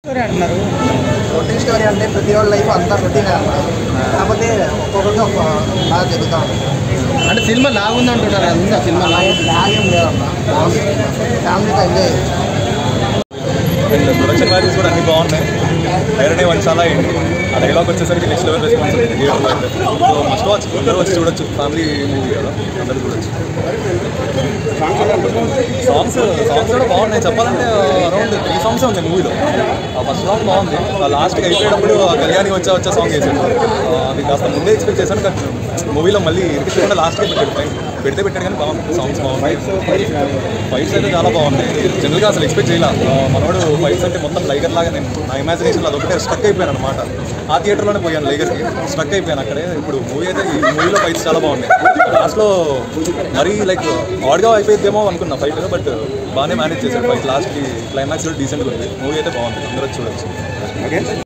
Routine story అంటే ప్రతి వాళ్ళ లైఫ్ అంతా రొటీన్ కాకపోతే ఒక్కొక్కరికి ఒక బాగా జరుగుతూ ఉంటుంది. అంటే సినిమా లాగుంది అంటున్నారు కదా, సినిమా లాగేం లేదమ్మా, ఫ్యామిలీతో ఎంజాయ్. అండ్ ప్రొడక్షన్ వాల్యూస్ కూడా అన్ని బాగున్నాయి. ఐరనే వన్ చాలా ఏంటి ఆ డైలాగ్ వచ్చేసరికి నెక్స్ట్ లెవెల్ రెస్పాన్సిబిలిటీ థియేటర్లో అయితే. సో మస్ట్ వాచ్, అందరూ వచ్చి చూడొచ్చు, ఫ్యామిలీ మూవీ కదా, అందరూ చూడొచ్చు. సాంగ్స్ కూడా బాగున్నాయి. చెప్పాలంటే అరౌండ్ 3 songs ఉంది మూవీలో. ఆ ఫస్ట్ సాంగ్ బాగుంది, ఆ లాస్ట్కి అయిపోయేటప్పుడు కళ్యాణి వచ్చే సాంగ్ వేసాడు. అది కాస్త ముందే ఎక్స్పెక్ట్ చేశాను, కానీ మూవీలో మళ్ళీ ఇరికించకుండా లాస్ట్కి పెట్టాడు కానీ బాగుంది. సాంగ్స్ బాగున్నాయి, ఫైట్స్ అయితే చాలా బాగున్నాయి. జనరల్గా అసలు ఎక్స్పెక్ట్ చేయాల మనోడు ఫైట్స్ అంటే మొత్తం లైగర్ లాగా. నేను నా ఇమాజినేషన్లో అదొకటే స్ట్రక్ అయిపోయాను అనమాట. ఆ థియేటర్లోనే పోయాను లైగర్కి, స్ట్రక్ అయిపోయాను అక్కడే. ఇప్పుడు మూవీ అయితే ఈ మూవీలో ఫైట్స్ చాలా బాగున్నాయి. లాస్ట్లో మరీ లైక్ ఆడ్గా అయిపోయిద్దేమో అనుకున్నా ఫైట్, బట్ బాగానే మేనేజ్ చేశాడు ఫైట్. లాస్ట్కి క్లైమాక్స్ కూడా డీసెంట్గా ఉంది. మూవీ అయితే బాగుంది, అందరూ చూడొచ్చు.